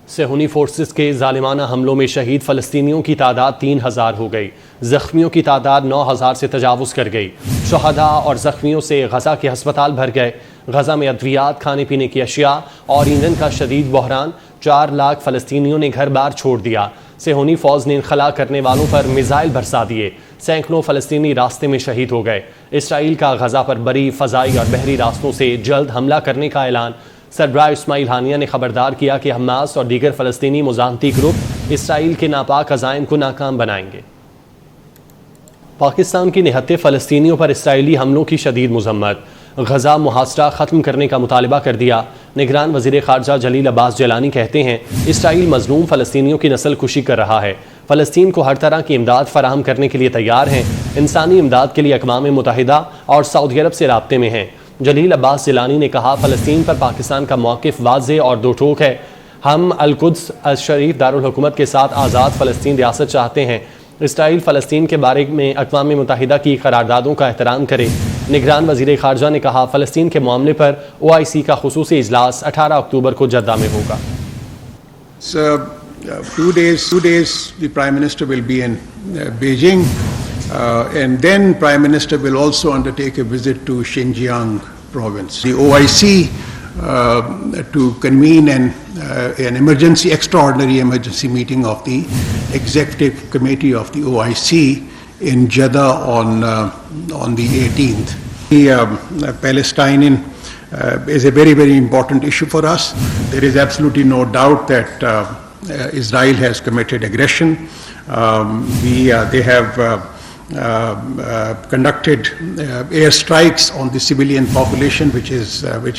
صہیونی forces کے ظالمانہ حملوں میں شہید فلسطینیوں کی تعداد 3000 ہو گئی، زخمیوں کی تعداد 9000 سے تجاوز کر گئی۔ شہداء اور زخمیوں سے غزہ کے ہسپتال بھر گئے۔ غزہ میں ادویات، کھانے پینے کی اشیاء اور ایندھن کا شدید بحران۔ 4 لاکھ فلسطینیوں نے گھر بار چھوڑ دیا۔ صہیونی فوج نے انخلا کرنے والوں پر میزائل برسا دیے۔ سینکڑوں فلسطینی راستے میں شہید ہو گئے۔ اسرائیل کا غزہ پر بری فضائی اور بحری راستوں سے جلد حملہ کرنے کا اعلان۔ سربراہ اسماعیل ہانیہ نے خبردار کیا کہ حماس اور دیگر فلسطینی مزاحمتی گروپ اسرائیل کے ناپاک عزائم کو ناکام بنائیں گے۔ پاکستان کی نہتے فلسطینیوں پر اسرائیلی حملوں کی شدید مذمت۔ غزہ محاصرہ ختم کرنے کا مطالبہ کر دیا۔ نگران وزیر خارجہ جلیل عباس جیلانی کہتے ہیں اسرائیل مظلوم فلسطینیوں کی نسل کشی کر رہا ہے، فلسطین کو ہر طرح کی امداد فراہم کرنے کے لیے تیار ہیں، انسانی امداد کے لیے اقوام متحدہ اور سعودی عرب سے رابطے میں ہیں۔ جلیل عباس جیلانی نے کہا فلسطین پر پاکستان کا موقف واضح اور دو ٹوک ہے، ہم القدس الشریف دارالحکومت کے ساتھ آزاد فلسطین ریاست چاہتے ہیں۔ اسرائیل فلسطین کے بارے میں اقوام متحدہ کی قراردادوں کا احترام کرے۔ نگران وزیر خارجہ نے کہا فلسطین کے معاملے پر OIC کا خصوصی اجلاس 18 اکتوبر کو جدہ میں ہوگا۔ Two days the Prime Minister will be in Beijing, and then Prime Minister will also undertake a visit to Xinjiang province. The OIC to convene an extraordinary emergency meeting of the Executive Committee of the OIC in Jeddah on the 18th. The Palestinian is a very, very important issue for us. There is absolutely no doubt that Israel has committed aggression. They have conducted airstrikes on the civilian population, which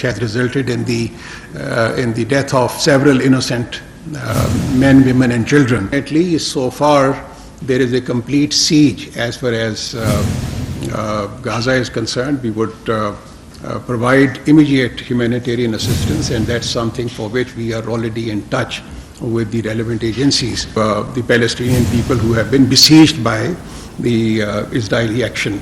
has resulted in the death of several innocent men, women, and children. So far, there is a complete siege as far as Gaza is concerned. We would provide immediate humanitarian assistance, and that's something for which we are already in touch with the relevant agencies. The Palestinian people who have been besieged by the Israeli action.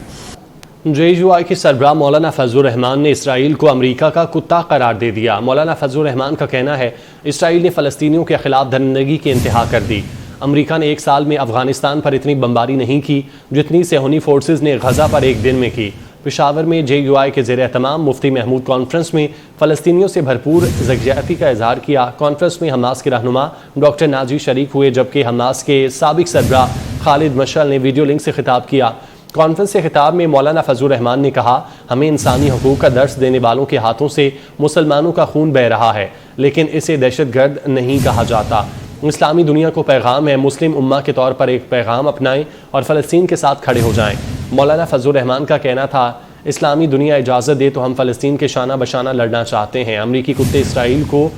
JUI کے سربراہ مولانا فضل الرحمان نے اسرائیل کو امریکہ کا کتا قرار دے دیا۔ مولانا فضل الرحمان کا کہنا ہے اسرائیل نے فلسطینیوں کے خلاف درندگی کی انتہا کر دی۔ امریکہ نے 1 سال میں افغانستان پر اتنی بمباری نہیں کی جتنی صہیونی فورسز نے غزہ پر 1 دن میں کی۔ پشاور میں JUI کے زیر اہتمام مفتی محمود کانفرنس میں فلسطینیوں سے بھرپور یکجہتی کا اظہار کیا۔ کانفرنس میں حماس کے رہنما ڈاکٹر ناجی شریک ہوئے، جبکہ حماس کے سابق سربراہ خالد مشعل نے ویڈیو لنک سے خطاب کیا۔ کانفرنس سے خطاب میں مولانا فضل الرحمان نے کہا ہمیں انسانی حقوق کا درس دینے والوں کے ہاتھوں سے مسلمانوں کا خون بہہ رہا ہے، لیکن اسے دہشت گرد نہیں کہا جاتا۔ اسلامی دنیا کو پیغام ہے مسلم امہ کے طور پر ایک پیغام اپنائیں اور فلسطین کے ساتھ کھڑے ہو جائیں۔ مولانا فضل الرحمان کا کہنا تھا اسلامی دنیا اجازت دے تو ہم فلسطین کے شانہ بشانہ لڑنا چاہتے ہیں، امریکی کتے اسرائیل کو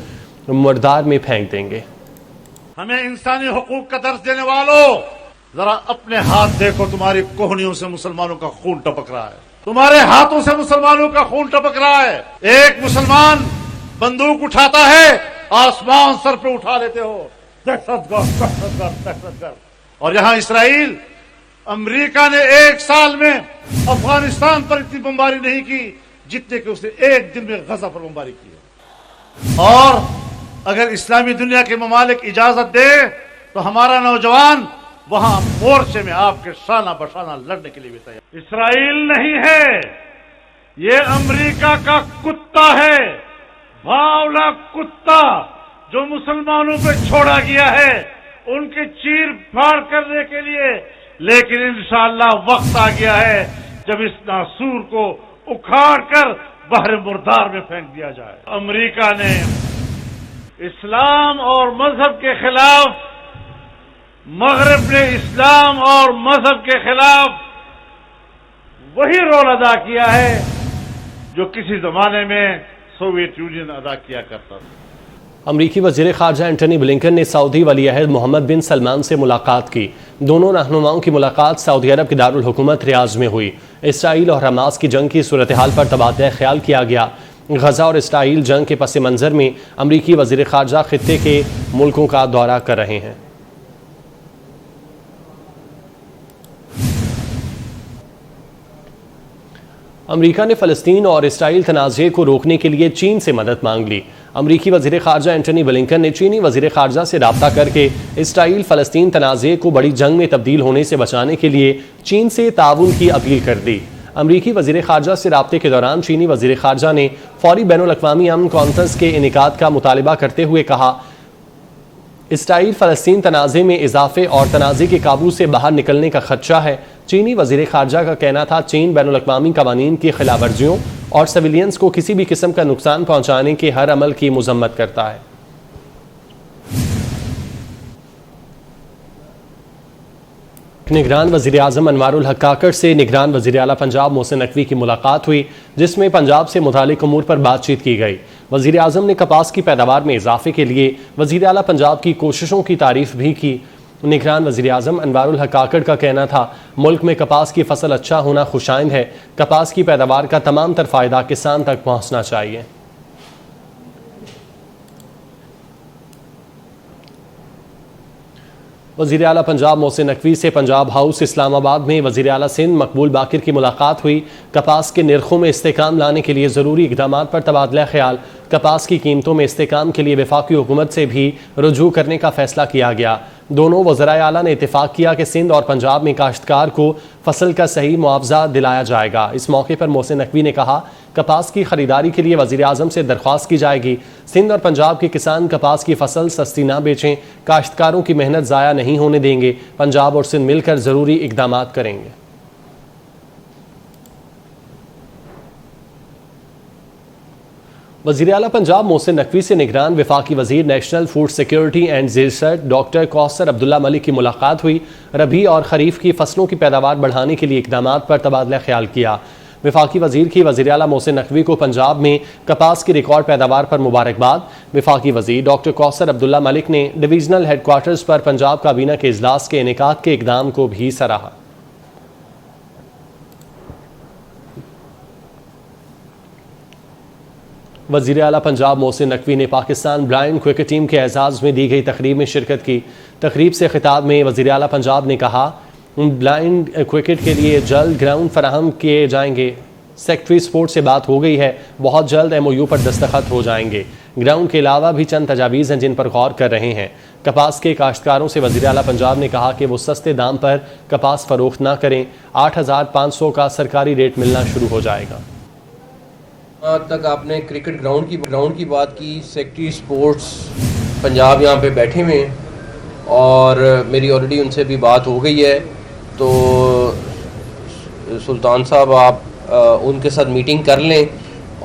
مردار میں پھینک دیں گے۔ ہمیں انسانی حقوق کا درس دینے والوں، ذرا اپنے ہاتھ دیکھو، تمہاری کوہنیوں سے مسلمانوں کا خون ٹپک رہا ہے، تمہارے ہاتھوں سے مسلمانوں کا خون ٹپک رہا ہے۔ ایک مسلمان بندوق اٹھاتا ہے، آسمان سر پہ اٹھا لیتے ہو، دہشت گرد دہشت گرد دہشت گرد۔ اور یہاں اسرائیل، امریکہ نے 1 سال میں افغانستان پر اتنی بمباری نہیں کی جتنے کہ اس نے 1 دن میں غزہ پر بمباری کی ہے۔ اور اگر اسلامی دنیا کے ممالک اجازت دے تو ہمارا نوجوان وہاں مورچے میں آپ کے شانہ بشانہ لڑنے کے لیے بھی تیار۔ اسرائیل نہیں ہے، یہ امریکہ کا کتا ہے، بھاولا کتا جو مسلمانوں پہ چھوڑا گیا ہے ان کے چیر پھاڑ کرنے کے لیے۔ لیکن انشاءاللہ وقت آ گیا ہے جب اس ناسور کو اکھاڑ کر بحر مردار میں پھینک دیا جائے۔ امریکہ نے اسلام اور مذہب کے خلاف، مغرب نے اسلام اور مذہب کے خلاف وہی رول ادا کیا ہے جو کسی زمانے میں سوویت یونین ادا کیا کرتا تھا۔ امریکی وزیر خارجہ اینٹنی بلنکن نے سعودی ولی عہد محمد بن سلمان سے ملاقات کی۔ دونوں رہنماؤں کی ملاقات سعودی عرب کے دارالحکومت ریاض میں ہوئی۔ اسرائیل اور حماس کی جنگ کی صورتحال پر تبادلہ خیال کیا گیا۔ غزہ اور اسرائیل جنگ کے پس منظر میں امریکی وزیر خارجہ خطے کے ملکوں کا دورہ کر رہے ہیں۔ امریکہ نے فلسطین اور اسرائیل تنازع کو روکنے کے لیے چین سے مدد مانگ لی۔ امریکی وزیر خارجہ اینٹونی بلنکن نے چینی وزیر خارجہ سے رابطہ کر کے اسرائیل فلسطین تنازع کو بڑی جنگ میں تبدیل ہونے سے بچانے کے لیے چین سے تعاون کی اپیل کر دی۔ امریکی وزیر خارجہ سے رابطے کے دوران چینی وزیر خارجہ نے فوری بین الاقوامی امن کانفرنس کے انعقاد کا مطالبہ کرتے ہوئے کہا، اسرائیل فلسطین تنازع میں اضافے اور تنازع کے قابو سے باہر نکلنے کا خدشہ ہے۔ چینی وزیر خارجہ کا کہنا تھا، چین بین الاقوامی قوانین کی خلاف ورزیوں اور سویلینز کو کسی بھی قسم کا نقصان پہنچانے کے ہر عمل کی مذمت کرتا ہے۔ نگران وزیر اعظم انوار الحق کاکڑ سے نگران وزیر اعلیٰ پنجاب محسن نقوی کی ملاقات ہوئی، جس میں پنجاب سے متعلق امور پر بات چیت کی گئی۔ وزیر اعظم نے کپاس کی پیداوار میں اضافے کے لیے وزیر اعلیٰ پنجاب کی کوششوں کی تعریف بھی کی۔ نگران وزیر اعظم انوار الحق کاکڑ کا کہنا تھا، ملک میں کپاس کی فصل اچھا ہونا خوشائند ہے، کپاس کی پیداوار کا تمام تر فائدہ کسان تک پہنچنا چاہیے۔ وزیر اعلیٰ پنجاب محسن نقوی سے پنجاب ہاؤس اسلام آباد میں وزیر اعلیٰ سندھ مقبول باقر کی ملاقات ہوئی۔ کپاس کے نرخوں میں استحکام لانے کے لیے ضروری اقدامات پر تبادلہ خیال۔ کپاس کی قیمتوں میں استحکام کے لیے وفاقی حکومت سے بھی رجوع کرنے کا فیصلہ کیا گیا۔ دونوں وزرائے اعلیٰ نے اتفاق کیا کہ سندھ اور پنجاب میں کاشتکار کو فصل کا صحیح معاوضہ دلایا جائے گا۔ اس موقع پر محسن نقوی نے کہا، کپاس کی خریداری کے لیے وزیر اعظم سے درخواست کی جائے گی۔ سندھ اور پنجاب کے کسان کپاس کی فصل سستی نہ بیچیں، کاشتکاروں کی محنت ضائع نہیں ہونے دیں گے۔ پنجاب اور سندھ مل کر ضروری اقدامات کریں گے۔ وزیر اعلیٰ پنجاب محسن نقوی سے نگران وفاقی وزیر national food security and research doctor Kausar Abdullah Malik کی ملاقات ہوئی۔ ربیع اور خریف کی فصلوں کی پیداوار بڑھانے کے لیے اقدامات پر تبادلہ خیال کیا۔ وفاقی وزیر کی وزیر اعلیٰ محسن نقوی کو پنجاب میں کپاس کی ریکارڈ پیداوار پر مبارکباد۔ وفاقی وزیر ڈاکٹر کوثر عبداللہ ملک نے ڈویژنل ہیڈ کوارٹرز پر پنجاب کابینہ کے اجلاس کے انعقاد کے اقدام کو بھی سراہا۔ وزیر اعلیٰ پنجاب محسن نقوی نے پاکستان بلائنڈ کرکٹ ٹیم کے اعزاز میں دی گئی تقریب میں شرکت کی۔ تقریب سے خطاب میں وزیر اعلیٰ پنجاب نے کہا، بلائنڈ کرکٹ کے لیے جلد گراؤنڈ فراہم کیے جائیں گے۔ سیکٹری سپورٹ سے بات ہو گئی ہے، بہت جلد MOU پر دستخط ہو جائیں گے۔ گراؤنڈ کے علاوہ بھی چند تجاویز ہیں جن پر غور کر رہے ہیں۔ کپاس کے کاشتکاروں سے وزیر اعلیٰ پنجاب نے کہا کہ وہ سستے دام پر کپاس فروخت نہ کریں۔ 8,500 کا سرکاری ریٹ ملنا شروع ہو جائے گا۔ تک آپ نے کرکٹ گراؤنڈ کی بات کی، سیکٹری سپورٹس پنجاب یہاں پہ بیٹھے ہوئے ہیں اور میری آلریڈی ان سے بھی بات ہو گئی ہے، تو سلطان صاحب آپ ان کے ساتھ میٹنگ کر لیں،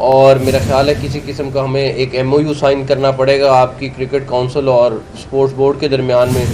اور میرا خیال ہے کسی قسم کا ہمیں ایک MOU سائن کرنا پڑے گا آپ کی کرکٹ کونسل اور سپورٹس بورڈ کے درمیان میں۔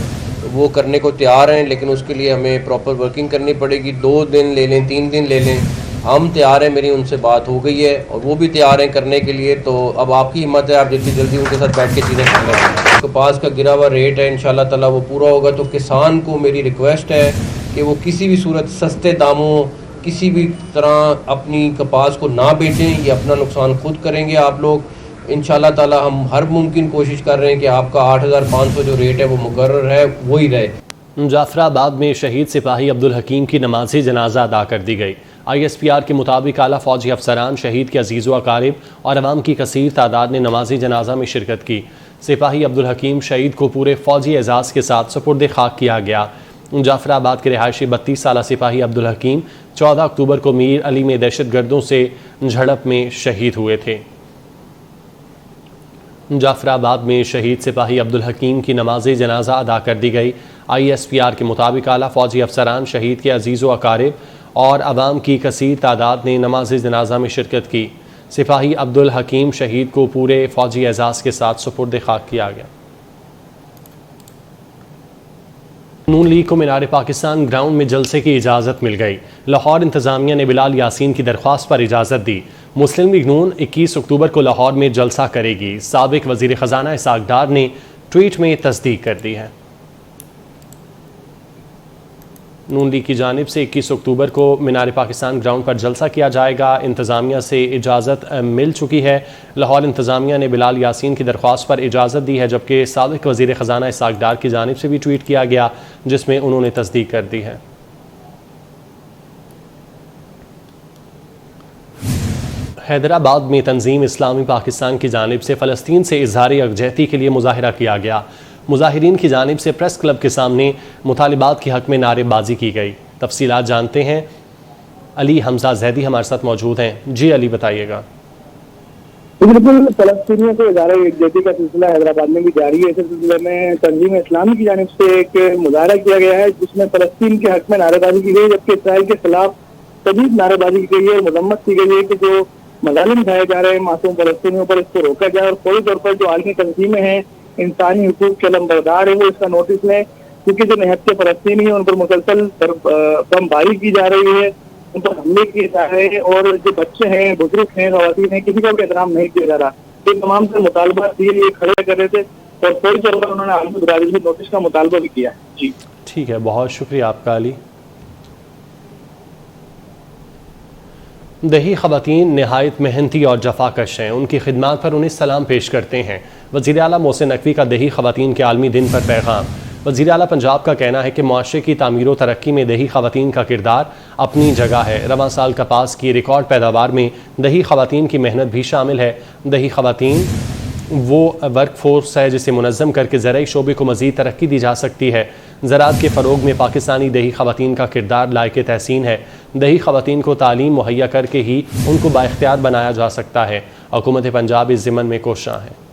وہ کرنے کو تیار ہیں، لیکن اس کے لیے ہمیں پراپر ورکنگ کرنی پڑے گی۔ 2 دن لے لیں، 3 دن لے لیں، ہم تیار ہیں، میری ان سے بات ہو گئی ہے اور وہ بھی تیار ہیں کرنے کے لیے۔ تو اب آپ کی ہمت ہے، آپ جلدی ان کے ساتھ بیٹھ کے چیزیں کر لیں۔ کپاس کا گرا ہوا ریٹ ہے، انشاءاللہ تعالیٰ وہ پورا ہوگا۔ تو کسان کو میری ریکویسٹ ہے کہ وہ کسی بھی صورت سستے داموں کسی بھی طرح اپنی کپاس کو نہ بیچیں، یہ اپنا نقصان خود کریں گے آپ لوگ۔ انشاءاللہ تعالیٰ ہم ہر ممکن کوشش کر رہے ہیں کہ آپ کا 8,500 جو ریٹ ہے وہ مقرر ہے وہی رہے۔ جعفر آباد میں شہید سپاہی عبدالحکیم کی نماز جنازہ ادا کر دی گئی۔ ISPR کے مطابق اعلیٰ فوجی افسران، شہید کے عزیز و اقارب اور عوام کی کثیر تعداد نے نماز جنازہ میں شرکت کی۔ سپاہی عبدالحکیم شہید کو پورے فوجی اعزاز کے ساتھ سپرد خاک کیا گیا۔ جعفر آباد کے رہائشی 32 سالہ سپاہی عبدالحکیم 14 اکتوبر کو میر علی میں دہشت گردوں سے جھڑپ میں شہید ہوئے تھے۔ جعفر آباد میں شہید سپاہی عبدالحکیم کی نماز جنازہ ادا کر دی گئی۔ ISPR کے مطابق اعلیٰ فوجی افسران، شہید کے عزیز و اقارب اور عوام کی کثیر تعداد نے نماز جنازہ میں شرکت کی۔ سپاہی عبدالحکیم شہید کو پورے فوجی اعزاز کے ساتھ سپرد خاک کیا گیا۔ نون لیگ کو مینار پاکستان گراؤنڈ میں جلسے کی اجازت مل گئی۔ لاہور انتظامیہ نے بلال یاسین کی درخواست پر اجازت دی۔ مسلم لیگ نون 21 اکتوبر کو لاہور میں جلسہ کرے گی۔ سابق وزیر خزانہ اسحاق ڈار نے ٹویٹ میں تصدیق کر دی ہے۔ نون لیگ کی جانب سے 21 اکتوبر کو مینار پاکستان گراؤنڈ پر جلسہ کیا جائے گا۔ انتظامیہ سے اجازت مل چکی ہے۔ لاہور انتظامیہ نے بلال یاسین کی درخواست پر اجازت دی ہے، جبکہ سابق وزیر خزانہ اسحاق ڈار کی جانب سے بھی ٹویٹ کیا گیا جس میں انہوں نے تصدیق کر دی ہے۔ حیدرآباد میں تنظیم اسلامی پاکستان کی جانب سے فلسطین سے اظہار یکجہتی کے لیے مظاہرہ کیا گیا۔ مظاہرین کی جانب سے پریس کلب کے سامنے مطالبات کے حق میں نعرے بازی کی گئی۔ تفصیلات جانتے ہیں، علی حمزہ زیدی ہمارے ساتھ موجود ہیں۔ جی علی، بتائیے گا۔ بالکل، فلسطینیوں کو اظہار یکجہتی کا سلسلہ حیدرآباد میں بھی جاری ہے۔ اس سلسلے میں تنظیم اسلامی کی جانب سے ایک مظاہرہ کیا گیا ہے جس میں فلسطین کے حق میں نعرے بازی کی گئی، جبکہ اسرائیل کے خلاف شدید نعرے بازی کی گئی ہے اور مذمت کی گئی ہے کہ جو مظالم اٹھائے جا رہے ہیں معصوم فلسطینیوں پر، اس کو روکا جائے اور فوری طور پر جو عالمی تنظیمیں ہیں انسانی حقوق کے علمبردار ہیں وہ اس کا نوٹس لیں، کیونکہ جو نہت کے فلسطینی ہیں ان پر مسلسل بمباری کی جا رہی ہے، ان پر حملے کیے جا رہے ہیں اور جو بچے ہیں، بزرگ ہیں، خواتین ہیں، کسی کا بھی احترام نہیں کیا جا رہا۔ یہ تمام سے مطالبات یہ کھڑے کر رہے تھے اور فوری طور پر انہوں نے عالمی برادری سے نوٹس کا مطالبہ بھی کیا۔ جی ٹھیک ہے، بہت شکریہ آپ کا علی۔ دیہی خواتین نہایت محنتی اور جفاکش ہیں، ان کی خدمات پر انہیں سلام پیش کرتے ہیں۔ وزیر اعلیٰ محسن نقوی کا دیہی خواتین کے عالمی دن پر پیغام۔ وزیر اعلیٰ پنجاب کا کہنا ہے کہ معاشرے کی تعمیر و ترقی میں دیہی خواتین کا کردار اپنی جگہ ہے۔ رواں سال کپاس کی ریکارڈ پیداوار میں دیہی خواتین کی محنت بھی شامل ہے۔ دیہی خواتین وہ ورک فورس ہے جسے منظم کر کے زرعی شعبے کو مزید ترقی دی جا سکتی ہے۔ زراعت کے فروغ میں پاکستانی دیہی خواتین کا کردار لائق تحسین ہے۔ دیہی خواتین کو تعلیم مہیا کر کے ہی ان کو بااختیار بنایا جا سکتا ہے۔ حکومت پنجاب اس ضمن میں کوشاں ہے۔